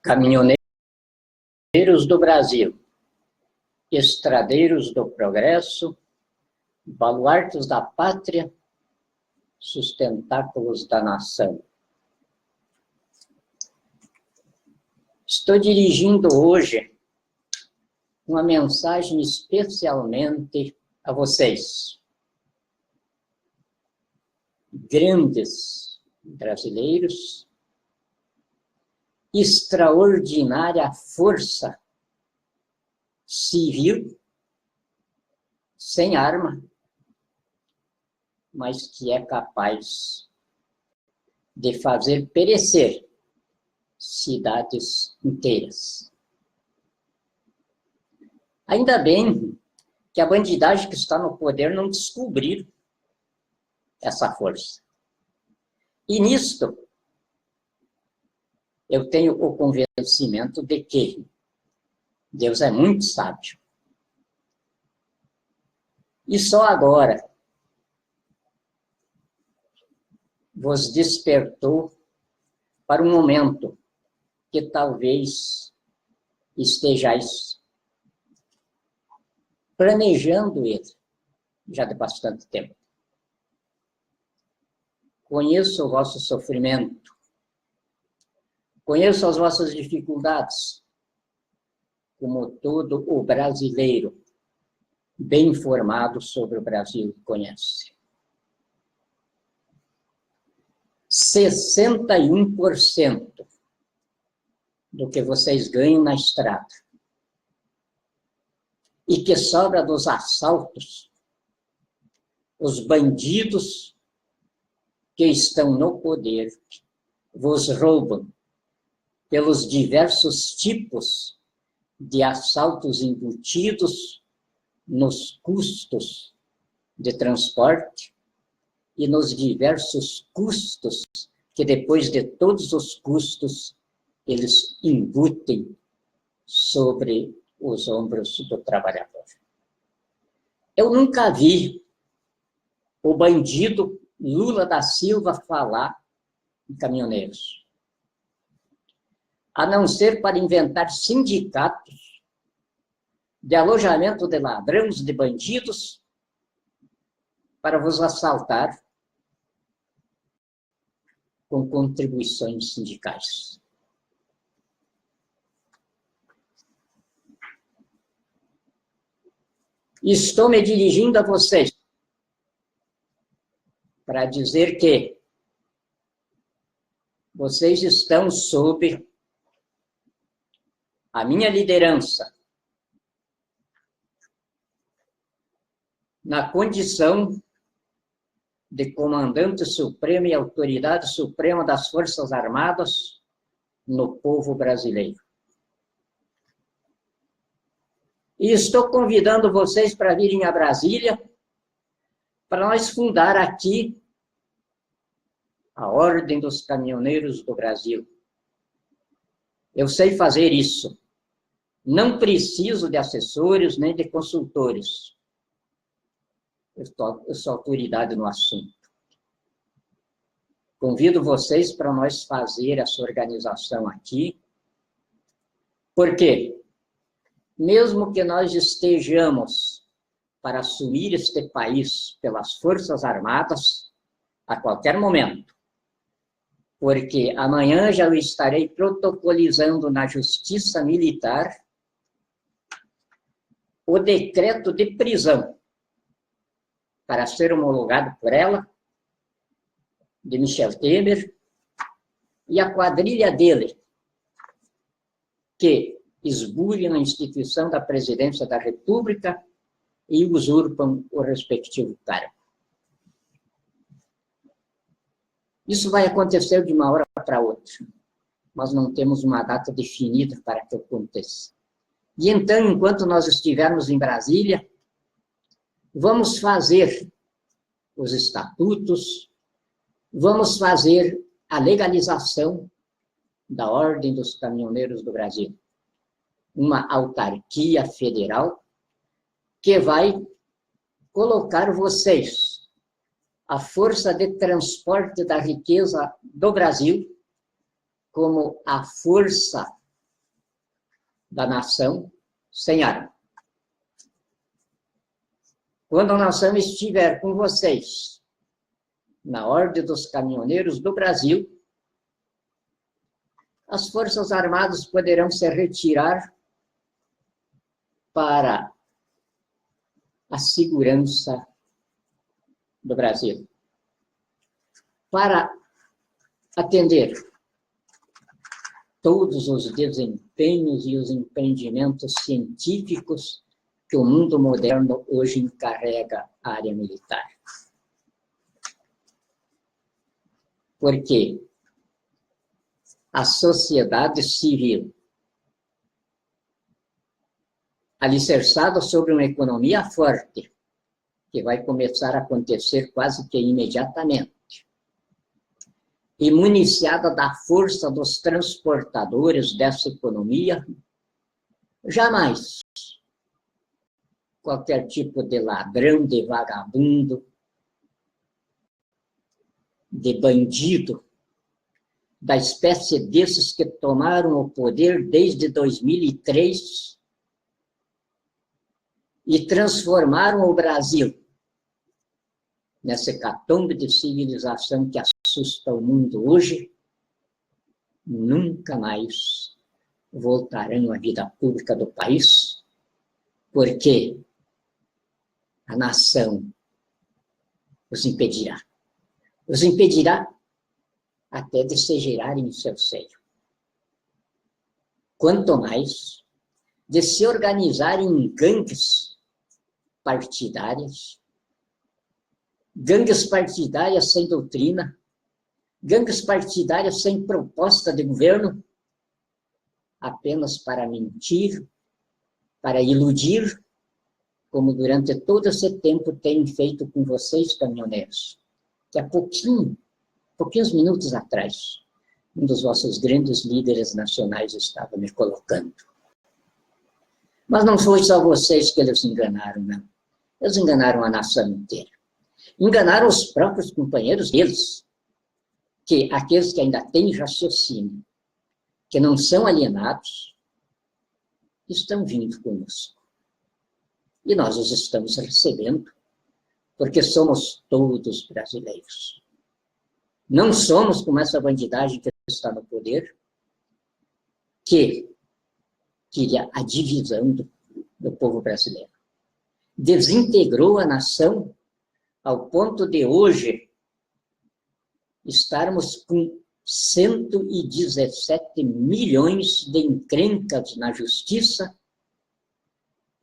Caminhoneiros do Brasil, estradeiros do progresso, baluartes da pátria, sustentáculos da nação. Estou dirigindo hoje uma mensagem especialmente a vocês, grandes brasileiros, extraordinária força civil, sem arma, mas que é capaz de fazer perecer cidades inteiras. Ainda bem que a bandidagem que está no poder não descobriu essa força. E nisto, eu tenho o convencimento de que Deus é muito sábio. E só agora vos despertou para um momento que talvez estejais planejando ele já de bastante tempo. Conheço o vosso sofrimento, conheço as vossas dificuldades, como todo o brasileiro bem informado sobre o Brasil conhece. 61% do que vocês ganham na estrada e que sobra dos assaltos, os bandidos que estão no poder vos roubam pelos diversos tipos de assaltos embutidos nos custos de transporte e nos diversos custos que, depois de todos os custos, eles embutem sobre os ombros do trabalhador. Eu nunca vi o bandido Lula da Silva falar em caminhoneiros, a não ser para inventar sindicatos de alojamento de ladrões, de bandidos, para vos assaltar com contribuições sindicais. Estou me dirigindo a vocês para dizer que vocês estão sob a minha liderança, na condição de comandante supremo e autoridade suprema das Forças Armadas no povo brasileiro. E estou convidando vocês para virem a Brasília para nós fundar aqui a Ordem dos Caminhoneiros do Brasil. Eu sei fazer isso. Não preciso de assessores nem de consultores. Eu sou autoridade no assunto. Convido vocês para nós fazer essa organização aqui, porque mesmo que nós estejamos para assumir este país pelas Forças Armadas, a qualquer momento, porque amanhã já o estarei protocolizando na Justiça Militar o decreto de prisão para ser homologado por ela, de Michel Temer, e a quadrilha dele, que esbulham a instituição da Presidência da República e usurpam o respectivo cargo. Isso vai acontecer de uma hora para outra, mas não temos uma data definida para que aconteça. E então, enquanto nós estivermos em Brasília, vamos fazer os estatutos, vamos fazer a legalização da Ordem dos Caminhoneiros do Brasil, uma autarquia federal que vai colocar vocês, a força de transporte da riqueza do Brasil, como a força da nação sem arma. Quando a nação estiver com vocês, na Ordem dos Caminhoneiros do Brasil, as Forças Armadas poderão se retirar para a segurança do Brasil, para atender todos os desempenhos e os empreendimentos científicos que o mundo moderno hoje encarrega à área militar. Porque a sociedade civil, alicerçada sobre uma economia forte, que vai começar a acontecer quase que imediatamente, e municiada da força dos transportadores dessa economia, jamais qualquer tipo de ladrão, de vagabundo, de bandido, da espécie desses que tomaram o poder desde 2003 e transformaram o Brasil nessa hecatombe de civilização que assusta o mundo hoje, nunca mais voltarão à vida pública do país, porque a nação os impedirá. Os impedirá até de se girarem em seu seio. Quanto mais de se organizarem em gangues partidárias, gangues partidárias sem doutrina, gangues partidárias sem proposta de governo, apenas para mentir, para iludir, como durante todo esse tempo tem feito com vocês, caminhoneiros. Que há pouquinhos minutos atrás, um dos vossos grandes líderes nacionais estava me colocando. Mas não foi só vocês que eles enganaram, não. Eles enganaram a nação inteira. Enganaram os próprios companheiros deles, que aqueles que ainda têm raciocínio, que não são alienados, estão vindo conosco. E nós os estamos recebendo, porque somos todos brasileiros. Não somos como essa bandidagem que está no poder, que queria a divisão do povo brasileiro. Desintegrou a nação ao ponto de hoje estarmos com 117 milhões de encrencas na justiça,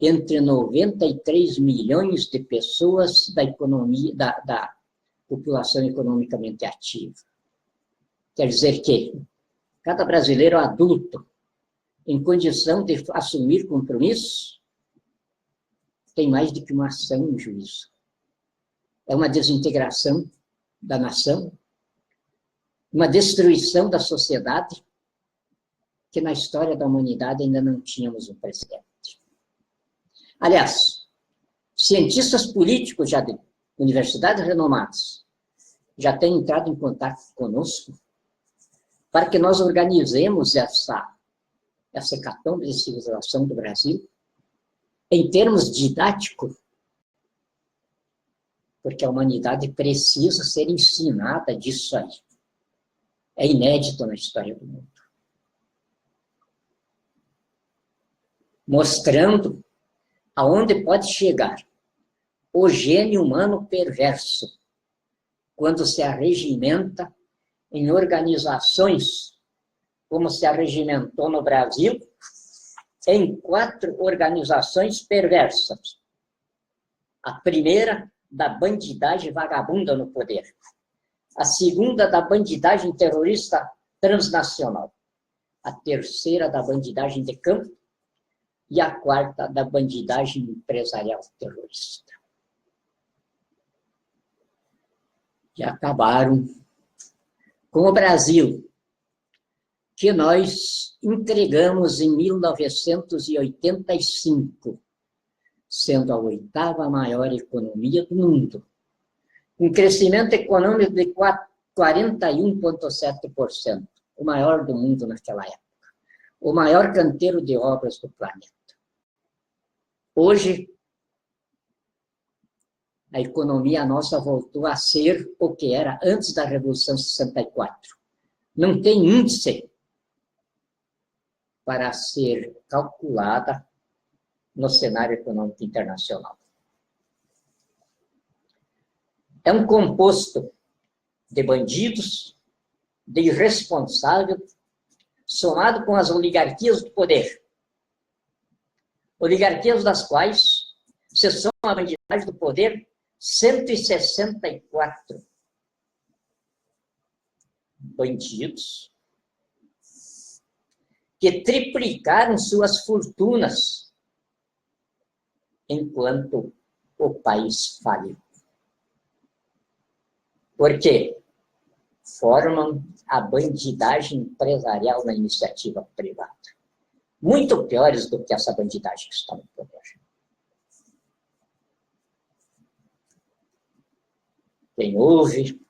entre 93 milhões de pessoas da economia, da população economicamente ativa. Quer dizer que cada brasileiro adulto, em condição de assumir compromissos, tem mais do que uma ação em juízo. É uma desintegração da nação, uma destruição da sociedade, que na história da humanidade ainda não tínhamos um precedente. Aliás, cientistas políticos já de universidades renomadas já têm entrado em contato conosco para que nós organizemos essa hecatombe de civilização do Brasil em termos didáticos, porque a humanidade precisa ser ensinada disso aí. É inédito na história do mundo. Mostrando aonde pode chegar o gênio humano perverso quando se arregimenta em organizações como se arregimentou no Brasil, em 4 organizações perversas. A primeira, da bandidagem vagabunda no poder. A segunda, da bandidagem terrorista transnacional. A terceira, da bandidagem de campo. E a quarta, da bandidagem empresarial terrorista. Que acabaram com o Brasil, que nós entregamos em 1985, sendo a 8ª maior economia do mundo, um crescimento econômico de 41,7%, o maior do mundo naquela época. o maior canteiro de obras do planeta. Hoje, a economia nossa voltou a ser o que era antes da Revolução 64. Não tem índice para ser calculada no cenário econômico internacional. É um composto de bandidos, de irresponsáveis, somado com as oligarquias do poder. Oligarquias das quais, se soma a bandidagem do poder, 164 bandidos que triplicaram suas fortunas enquanto o país faliu. Por quê? Formam a bandidagem empresarial na iniciativa privada. Muito piores do que essa bandidagem que está no poder. Quem ouve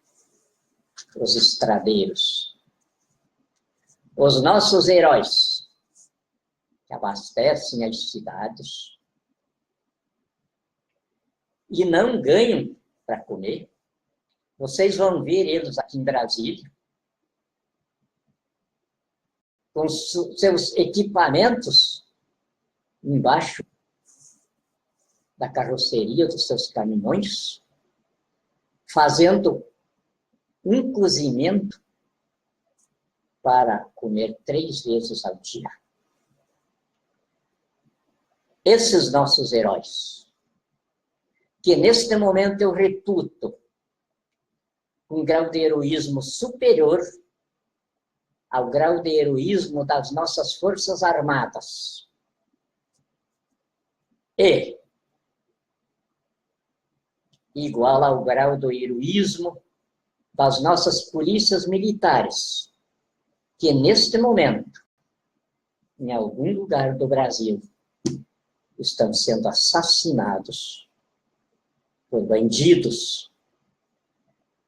os estradeiros, os nossos heróis, que abastecem as cidades e não ganham para comer. Vocês vão ver eles aqui em Brasília, com seus equipamentos embaixo da carroceria dos seus caminhões, fazendo um cozimento para comer 3 vezes ao dia. Esses nossos heróis, que neste momento eu reputo um grau de heroísmo superior ao grau de heroísmo das nossas Forças Armadas. E igual ao grau do heroísmo das nossas polícias militares, que neste momento, em algum lugar do Brasil, estão sendo assassinados por bandidos.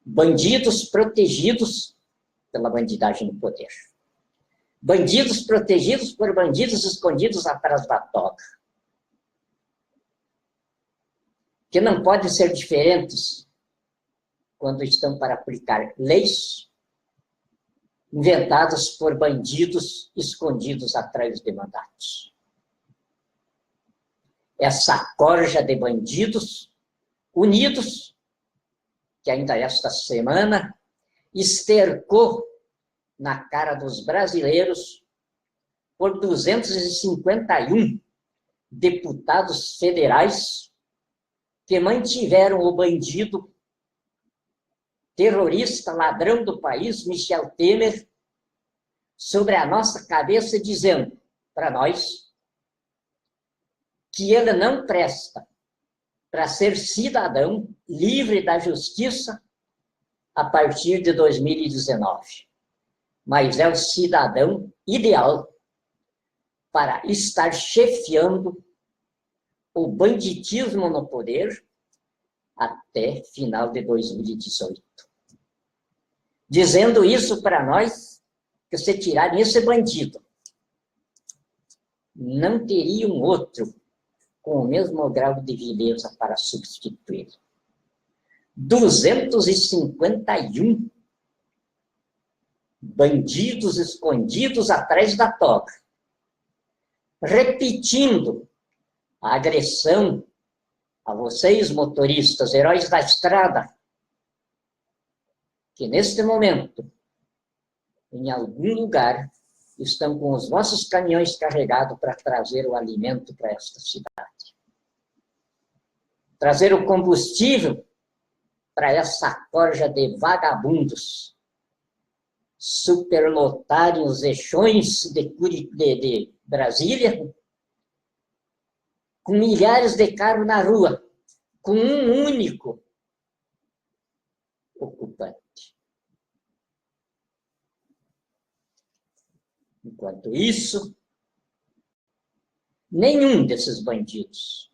Bandidos protegidos pela bandidagem no poder. Bandidos protegidos por bandidos escondidos atrás da toga. Que não podem ser diferentes quando estão para aplicar leis inventadas por bandidos escondidos atrás de mandatos. Essa corja de bandidos unidos, que ainda esta semana estercou na cara dos brasileiros por 251 deputados federais que mantiveram o bandido, terrorista, ladrão do país, Michel Temer, sobre a nossa cabeça, dizendo para nós que ele não presta para ser cidadão livre da justiça a partir de 2019. Mas é o cidadão ideal para estar chefiando o banditismo no poder até final de 2018. Dizendo isso para nós, que se tirarem esse bandido, não teria um outro com o mesmo grau de vileza para substituí-lo. 251 bandidos escondidos atrás da toga, repetindo a agressão a vocês, motoristas, heróis da estrada, que neste momento, em algum lugar, estão com os vossos caminhões carregados para trazer o alimento para esta cidade. Trazer o combustível para essa corja de vagabundos, superlotarem os eixões de Brasília, com milhares de carros na rua, com um único ocupante. Enquanto isso, nenhum desses bandidos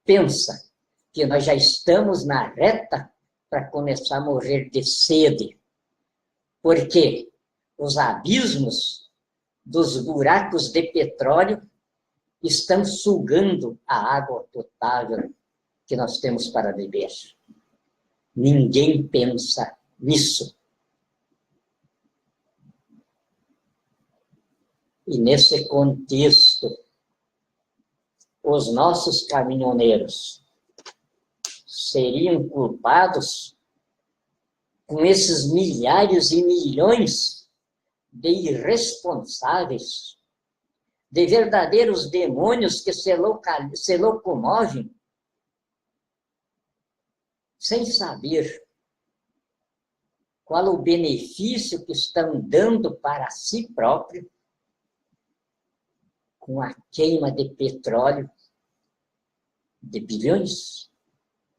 pensa que nós já estamos na reta para começar a morrer de sede, porque os abismos dos buracos de petróleo estão sugando a água potável que nós temos para beber. Ninguém pensa nisso. E nesse contexto, os nossos caminhoneiros seriam culpados com esses milhares e milhões de irresponsáveis, de verdadeiros demônios que se locomovem sem saber qual o benefício que estão dando para si próprio com a queima de petróleo de bilhões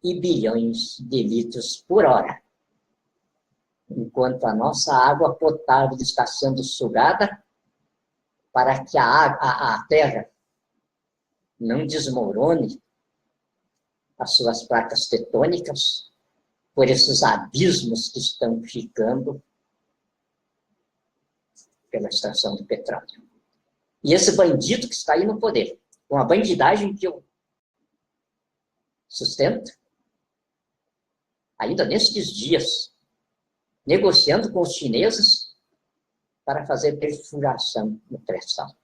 e bilhões de litros por hora, enquanto a nossa água potável está sendo sugada para que a terra não desmorone as suas placas tectônicas por esses abismos que estão ficando pela extração do petróleo. E esse bandido que está aí no poder, com a bandidagem que eu sustento, ainda nestes dias, negociando com os chineses para fazer perfuração no pré-sal.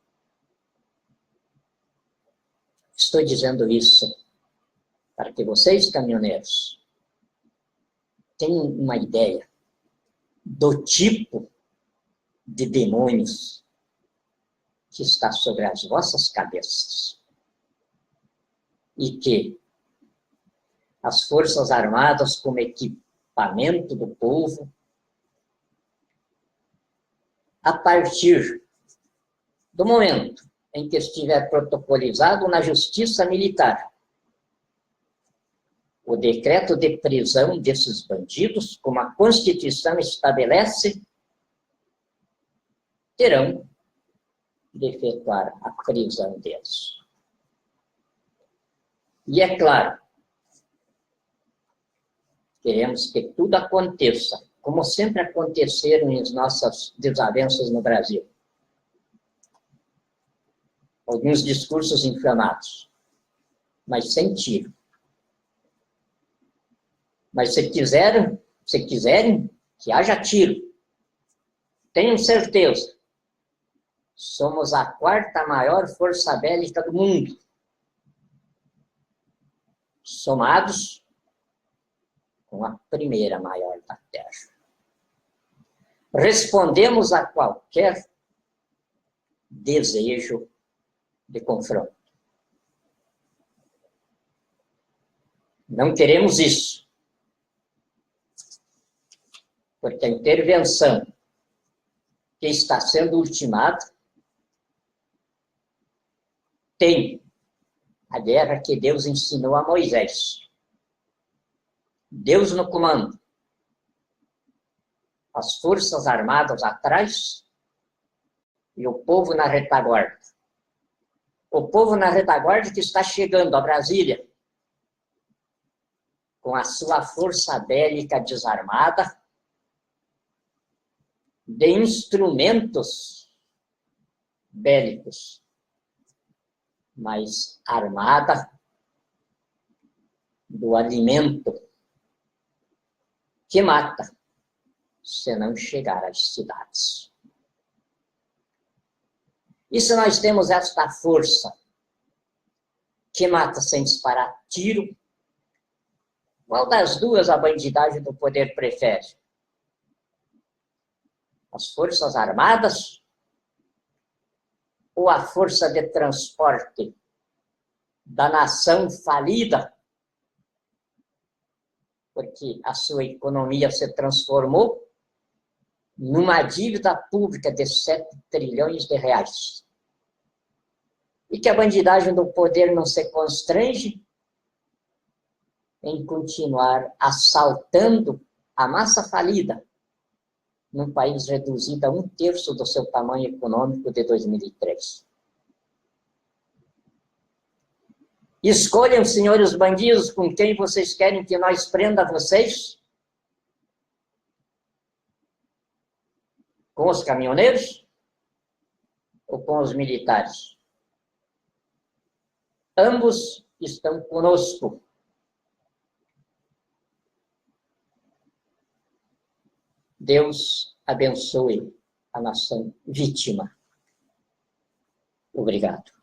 Estou dizendo isso para que vocês, caminhoneiros, tenham uma ideia do tipo de demônios que está sobre as vossas cabeças. E que as Forças Armadas, como equipamento do povo, a partir do momento em que estiver protocolizado na Justiça Militar o decreto de prisão desses bandidos, como a Constituição estabelece, terão de efetuar a prisão deles. E é claro, queremos que tudo aconteça, como sempre aconteceram em nossas desavenças no Brasil. Alguns discursos inflamados, mas sem tiro. Mas se quiserem, que haja tiro. Tenham certeza, somos a quarta maior força bélica do mundo. Somados com a primeira maior da Terra. Respondemos a qualquer desejo de confronto. Não queremos isso. Porque a intervenção que está sendo ultimada tem a guerra que Deus ensinou a Moisés. Deus no comando. As Forças Armadas atrás e o povo na retaguarda. O povo na retaguarda que está chegando a Brasília com a sua força bélica desarmada, de instrumentos bélicos, mas armada do alimento que mata, se não chegar às cidades. E se nós temos esta força que mata sem disparar tiro, qual das duas a bandidagem do poder prefere? As Forças Armadas ou a força de transporte da nação falida, porque a sua economia se transformou numa dívida pública de 7 trilhões de reais. E que a bandidagem do poder não se constrange em continuar assaltando a massa falida num país reduzido a 1/3 do seu tamanho econômico de 2003. Escolham, senhores bandidos, com quem vocês querem que nós prenda vocês? Com os caminhoneiros? ou com os militares. Ambos estão conosco. Deus abençoe a nação vítima. Obrigado.